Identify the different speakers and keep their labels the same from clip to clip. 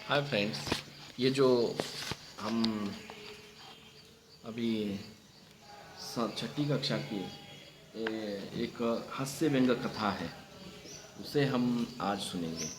Speaker 1: Hi friends. ये जो हम अभी छठी कक्षा की एक हास्य व्यंग कथा है, उसे हम आज सुनेंगे।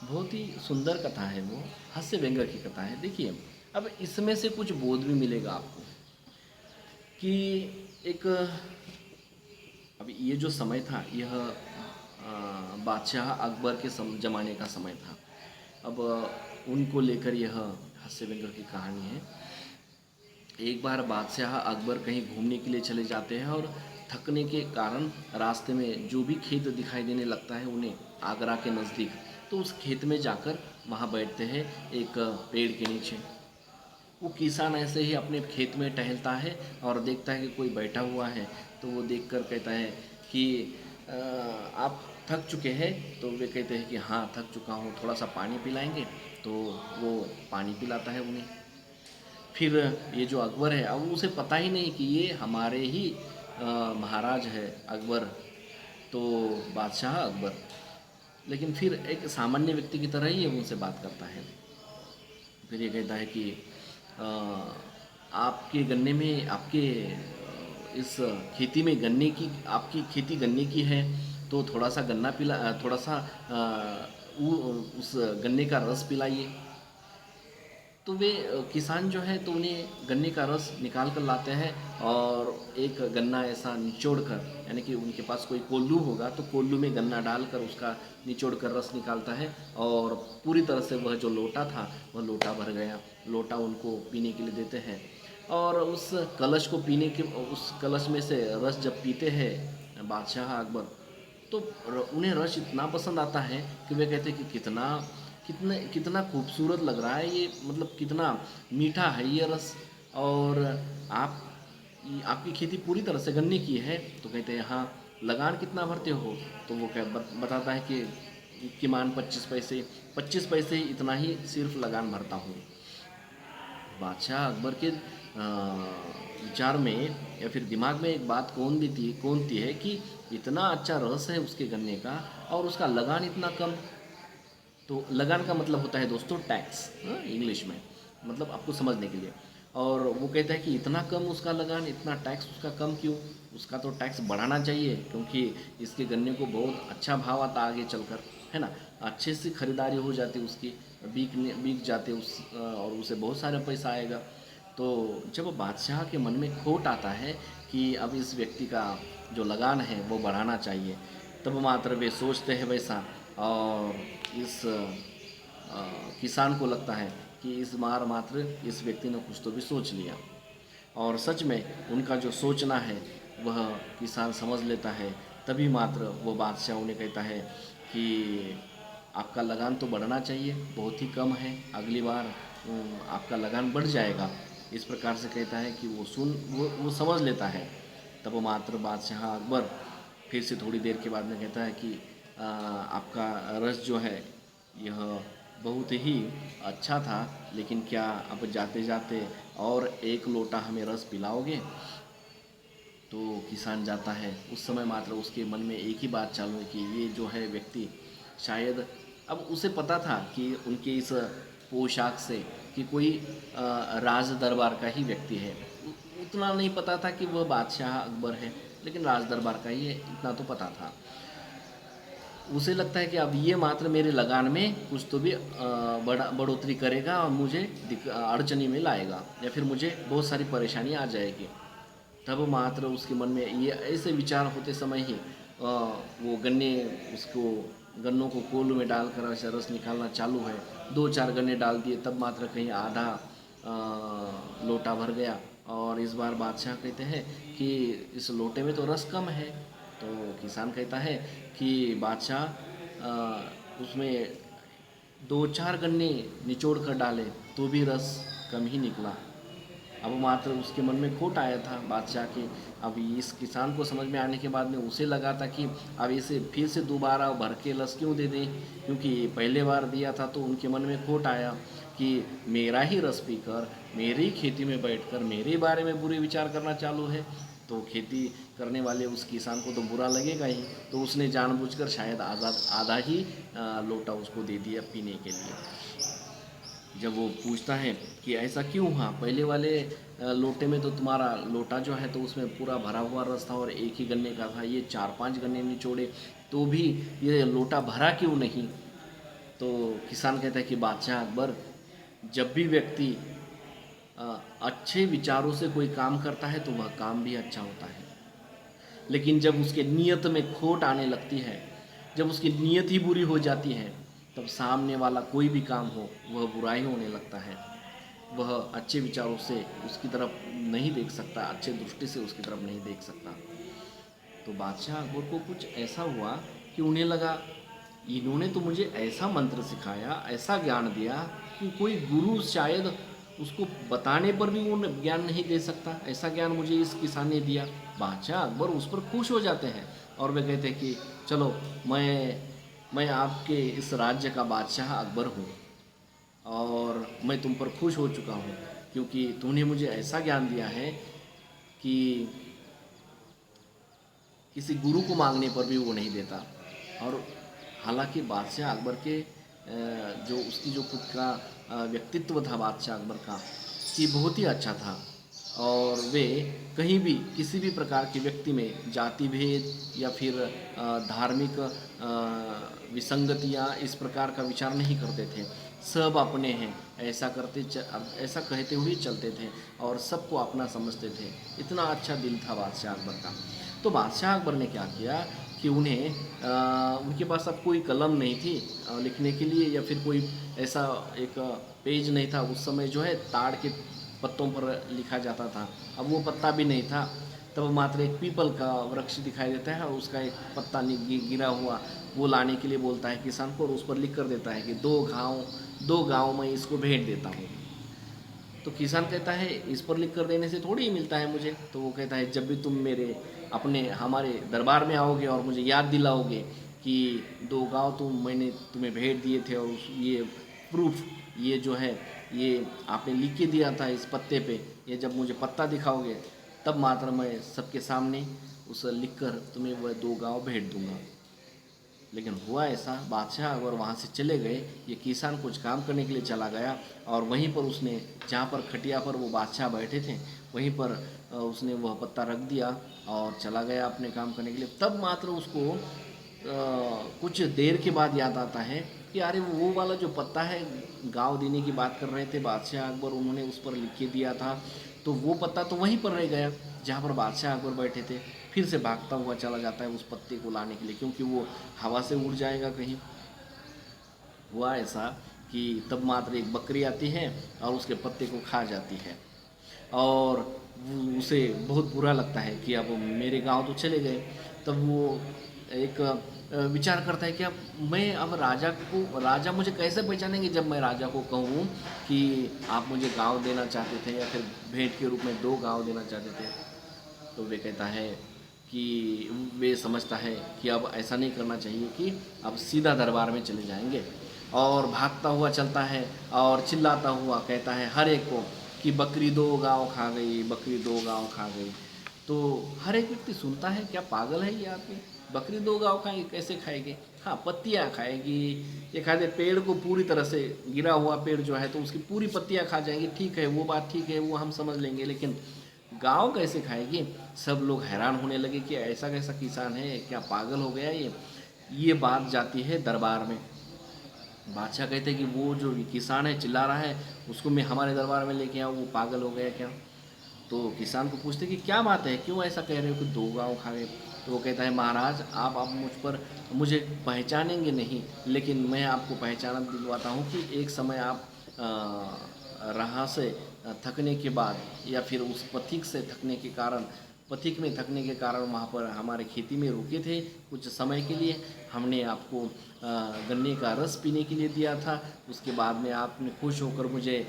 Speaker 1: बहुत ही सुंदर कथा है, वो हास्य व्यंग की कथा है। देखिए, अब इसमें से कुछ बोध भी मिलेगा आपको कि एक अब ये जो समय था, यह बादशाह अकबर के ज़माने का समय था। अब उनको लेकर यह हास्य व्यंग की कहानी है। एक बार बादशाह अकबर कहीं घूमने के लिए चले जाते हैं और थकने के कारण रास्ते में जो भी खेत दिखाई देने लगता है उन्हें, आगरा के नज़दीक, तो उस खेत में जाकर वहाँ बैठते हैं एक पेड़ के नीचे। वो किसान ऐसे ही अपने खेत में टहलता है और देखता है कि कोई बैठा हुआ है, तो वो देखकर कहता है कि आप थक चुके हैं? तो वे कहते हैं कि हाँ, थक चुका हूँ, थोड़ा सा पानी पिलाएंगे? तो वो पानी पिलाता है उन्हें। फिर ये जो अकबर है, अब उसे पता ही नहीं कि ये हमारे ही महाराज है अकबर, तो बादशाह अकबर। लेकिन फिर एक सामान्य व्यक्ति की तरह ही ये उनसे बात करता है। फिर ये कहता है कि अ, आपके गन्ने में, आपके इस खेती में गन्ने की, आपकी खेती गन्ने की है, तो थोड़ा सा गन्ना पिला, थोड़ा सा उस गन्ने का रस पिलाइए। तो वे किसान जो है, तो उन्हें गन्ने का रस निकाल कर लाते हैं और एक गन्ना ऐसा निचोड़ कर, यानी कि उनके पास कोई कोल्लू होगा तो कोल्लू में गन्ना डालकर उसका निचोड़ कर रस निकालता है, और पूरी तरह से वह जो लोटा था वह लोटा भर गया। लोटा उनको पीने के लिए देते हैं, और उस कलश को पीने के, उस कलश में से रस जब पीते हैं बादशाह अकबर, तो उन्हें रस इतना पसंद आता है कि वे कहते हैं कि कितना कितने कितना खूबसूरत लग रहा है ये, मतलब कितना मीठा है ये रस। और आप, आपकी खेती पूरी तरह से गन्ने की है? तो कहते हैं हाँ। लगान कितना भरते हो? तो वो बताता है कि मान 25 पैसे, 25 पैसे ही, इतना ही सिर्फ लगान भरता हूँ। बादशाह अकबर के विचार में या फिर दिमाग में एक बात कौन सी है कि इतना अच्छा रस है उसके गन्ने का और उसका लगान इतना कम। तो लगान का मतलब होता है दोस्तों टैक्स, इंग्लिश में, मतलब आपको समझने के लिए। और वो कहता है कि इतना कम उसका लगान, इतना टैक्स उसका कम क्यों? उसका तो टैक्स बढ़ाना चाहिए, क्योंकि इसके गन्ने को बहुत अच्छा भाव आता आगे चलकर, है ना। अच्छे से खरीदारी हो जाती उसकी, बिक जाते और उसे बहुत सारा पैसा आएगा। तो जब बादशाह के मन में खोट आता है कि अब इस व्यक्ति का जो लगान है वो बढ़ाना चाहिए, तब मात्र वे सोचते हैं वैसा। और इस किसान को लगता है कि इस बार मात्र इस व्यक्ति ने कुछ तो भी सोच लिया, और सच में उनका जो सोचना है वह किसान समझ लेता है। तभी मात्र वो बादशाह उन्हें कहता है कि आपका लगान तो बढ़ना चाहिए, बहुत ही कम है, अगली बार आपका लगान बढ़ जाएगा। इस प्रकार से कहता है कि वो समझ लेता है। तब वो मात्र बादशाह अकबर फिर से थोड़ी देर के बाद में कहता है कि आपका रस जो है यह बहुत ही अच्छा था, लेकिन क्या अब जाते जाते और एक लोटा हमें रस पिलाओगे? तो किसान जाता है। उस समय मात्र उसके मन में एक ही बात चालू है कि ये जो है व्यक्ति शायद, अब उसे पता था कि उनके इस पोशाक से कि कोई राज दरबार का ही व्यक्ति है। उतना नहीं पता था कि वह बादशाह अकबर है, लेकिन राज दरबार का ही है, इतना तो पता था। उसे लगता है कि अब ये मात्र मेरे लगान में कुछ तो भी बढ़ोतरी करेगा और मुझे अड़चनी में लाएगा, या फिर मुझे बहुत सारी परेशानी आ जाएगी। तब मात्र उसके मन में ये ऐसे विचार होते समय ही वो उसको गन्नों को कोल में डालकर ऐसा रस निकालना चालू है। 2-4 गन्ने डाल दिए, तब मात्र कहीं आधा लोटा भर गया। और इस बार बादशाह कहते हैं कि इस लोटे में तो रस कम है। तो किसान कहता है कि बादशाह, उसमें 2-4 गन्ने निचोड़ कर डाले तो भी रस कम ही निकला। अब मात्र उसके मन में खोट आया था बादशाह के। अब इस किसान को समझ में आने के बाद में उसे लगा था कि अब इसे फिर से दोबारा भर के रस क्यों दे दें, क्योंकि पहले बार दिया था तो उनके मन में खोट आया कि मेरा ही रस पीकर, मेरी खेती में बैठकर मेरे बारे में बुरे विचार करना चालू है, तो खेती करने वाले उस किसान को तो बुरा लगेगा ही। तो उसने जानबूझकर शायद आधा ही लोटा उसको दे दिया पीने के लिए। जब वो पूछता है कि ऐसा क्यों हुआ, पहले वाले लोटे में तो तुम्हारा लोटा जो है तो उसमें पूरा भरा हुआ रस था और एक ही गन्ने का था, ये 4-5 गन्ने निचोड़े तो भी ये लोटा भरा क्यों नहीं। तो किसान कहता है कि बादशाह अकबर, जब भी व्यक्ति अच्छे विचारों से कोई काम करता है तो वह काम भी अच्छा होता है, लेकिन जब उसके नीयत में खोट आने लगती है, जब उसकी नीयत ही बुरी हो जाती है, तब सामने वाला कोई भी काम हो वह बुरा ही होने लगता है। वह अच्छे विचारों से उसकी तरफ नहीं देख सकता, अच्छे दृष्टि से उसकी तरफ नहीं देख सकता। तो बादशाह अकबर को कुछ ऐसा हुआ कि उन्हें लगा, इन्होंने तो मुझे ऐसा मंत्र सिखाया, ऐसा ज्ञान दिया कि कोई गुरु शायद उसको बताने पर भी वो ज्ञान नहीं दे सकता, ऐसा ज्ञान मुझे इस किसान ने दिया। बादशाह अकबर उस पर खुश हो जाते हैं और वे कहते हैं कि चलो, मैं आपके इस राज्य का बादशाह अकबर हूँ और मैं तुम पर खुश हो चुका हूँ, क्योंकि तूने मुझे ऐसा ज्ञान दिया है कि किसी गुरु को मांगने पर भी वो नहीं देता। और हालांकि बादशाह अकबर के जो उसकी जो खुद का व्यक्तित्व था बादशाह अकबर का, कि बहुत ही अच्छा था और वे कहीं भी किसी भी प्रकार के व्यक्ति में जाति भेद या फिर धार्मिक विसंगतियाँ इस प्रकार का विचार नहीं करते थे। सब अपने हैं ऐसा कहते हुए चलते थे और सबको अपना समझते थे। इतना अच्छा दिल था बादशाह अकबर का। तो बादशाह अकबर ने क्या किया कि उनके पास अब कोई कलम नहीं थी लिखने के लिए, या फिर कोई ऐसा एक पेज नहीं था। उस समय जो है ताड़ के पत्तों पर लिखा जाता था, अब वो पत्ता भी नहीं था। तब मात्र एक पीपल का वृक्ष दिखाई देता है और उसका एक पत्ता गिरा हुआ वो लाने के लिए बोलता है किसान को, और उस पर लिख कर देता है कि 2 गाँव मैं इसको भेंट देता हूँ। तो किसान कहता है इस पर लिख कर देने से थोड़ी ही मिलता है मुझे। तो वो कहता है जब भी तुम हमारे दरबार में आओगे और मुझे याद दिलाओगे कि 2 गाँव मैंने तुम्हें भेंट दिए थे, और ये प्रूफ, ये जो है ये आपने लिख के दिया था इस पत्ते पे, ये जब मुझे पत्ता दिखाओगे तब मात्र मैं सबके सामने उस लिख कर तुम्हें वह 2 गाँव भेंट दूंगा। लेकिन हुआ ऐसा, बादशाह अकबर वहाँ से चले गए, ये किसान कुछ काम करने के लिए चला गया और वहीं पर उसने, जहाँ पर खटिया पर वो बादशाह बैठे थे वहीं पर उसने वह पत्ता रख दिया और चला गया अपने काम करने के लिए। तब मात्र उसको कुछ देर के बाद याद आता है कि अरे वो वाला जो पत्ता है, गाँव देने की बात कर रहे थे बादशाह अकबर, उन्होंने उस पर लिख के दिया था, तो वो पत्ता तो वहीं पर रह गया जहाँ पर बादशाह अकबर बैठे थे। फिर से भागता हुआ चला जाता है उस पत्ते को लाने के लिए, क्योंकि वो हवा से उड़ जाएगा कहीं। हुआ ऐसा कि तब मात्र एक बकरी आती है और उसके पत्ते को खा जाती है, और उसे बहुत बुरा लगता है कि अब मेरे गांव तो चले गए। तब वो एक विचार करता है कि अब मैं, अब राजा मुझे कैसे पहचानेंगे जब मैं राजा को कहूँ कि आप मुझे गांव देना चाहते थे या फिर भेंट के रूप में 2 गांव देना चाहते थे। तो वे कहता है कि वे समझता है कि अब ऐसा नहीं करना चाहिए, कि अब सीधा दरबार में चले जाएंगे, और भागता हुआ चलता है और चिल्लाता हुआ कहता है हर एक को कि बकरी 2 गाँव खा गई, बकरी 2 गाँव खा गई। तो हर एक व्यक्ति सुनता है, क्या पागल है ये आदमी, बकरी 2 गाँव खाएगी, कैसे खाएगी, हाँ पत्तियाँ खाएगी, एक आधे पेड़ को पूरी तरह से, गिरा हुआ पेड़ जो है तो उसकी पूरी पत्तियाँ खा जाएंगी, ठीक है वो बात ठीक है, वो हम समझ लेंगे, लेकिन गाँव कैसे खाएगी। सब लोग हैरान होने लगे कि ऐसा कैसा किसान है, क्या पागल हो गया ये बात जाती है दरबार में। बादशाह कहते हैं कि वो जो किसान है चिल्ला रहा है, उसको मैं हमारे दरबार में लेके आऊँ, वो पागल हो गया क्या। तो किसान को पूछते कि क्या बात है, क्यों ऐसा कह रहे हो कि 2 गाँव खा गए। तो वो कहता है महाराज, आप मुझे पहचानेंगे नहीं, लेकिन मैं आपको पहचान दिलवाता हूँ कि एक समय आप राह से थकने के बाद, या फिर उस पथिक में थकने के कारण वहाँ पर हमारे खेती में रुके थे कुछ समय के लिए। हमने आपको गन्ने का रस पीने के लिए दिया था, उसके बाद में आपने खुश होकर मुझे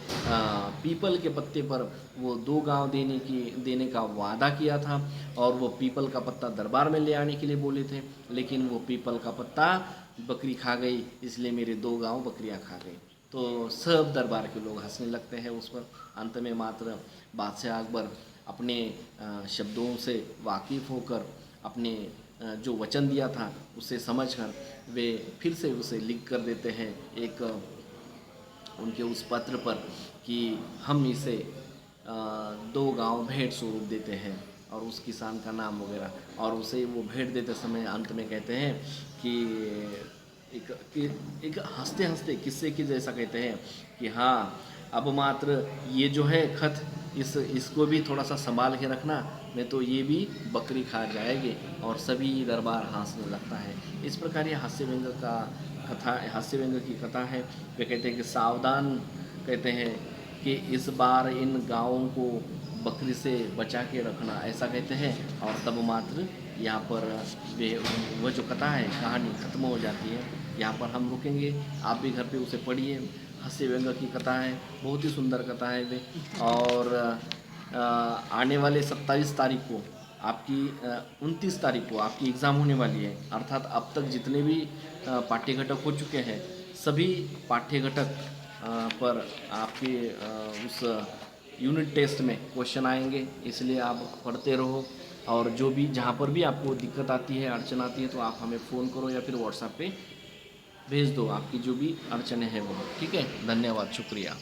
Speaker 1: पीपल के पत्ते पर वो 2 गाँव देने का वादा किया था, और वो पीपल का पत्ता दरबार में ले आने के लिए बोले थे, लेकिन वो पीपल का पत्ता बकरी खा गई, इसलिए मेरे 2 गाँव बकरियाँ खा गई। तो सब दरबार के लोग हंसने लगते हैं उस पर। अंत में मात्र बादशाह अकबर अपने शब्दों से वाकिफ़ होकर, अपने जो वचन दिया था उसे समझकर वे फिर से उसे लिख कर देते हैं एक उनके उस पत्र पर कि हम इसे 2 गांव भेंट स्वरूप देते हैं और उस किसान का नाम वगैरह, और उसे वो भेंट देते समय अंत में कहते हैं कि एक हंसते हंसते किस्से की जैसा कहते हैं कि हाँ, अब मात्र ये जो है खत, इसको भी थोड़ा सा संभाल के रखना, नहीं तो ये भी बकरी खा जाएगी। और सभी दरबार हंसने लगता है। इस प्रकार ये हास्य व्यंग का कथा, हास्य व्यंग की कथा है। वे कहते हैं कि सावधान, कहते हैं कि इस बार इन गाँवों को बकरी से बचा के रखना, ऐसा कहते हैं। और तब मात्र यहाँ पर वे वह जो कथा है, कहानी खत्म हो जाती है। यहाँ पर हम रुकेंगे, आप भी घर पे उसे पढ़िए। हास्य व्यंग की कथा है, बहुत ही सुंदर कथा है वे। और आने वाले 27 तारीख को आपकी 29 तारीख को आपकी एग्ज़ाम होने वाली है। अर्थात अब तक जितने भी पाठ्य घटक हो चुके हैं, सभी पाठ्य घटक पर आपके उस यूनिट टेस्ट में क्वेश्चन आएंगे। इसलिए आप पढ़ते रहो, और जो भी जहाँ पर भी आपको दिक्कत आती है, अड़चन आती है, तो आप हमें फ़ोन करो या फिर व्हाट्सएप पे भेज दो आपकी जो भी अड़चने हैं वो। ठीक है, धन्यवाद, शुक्रिया।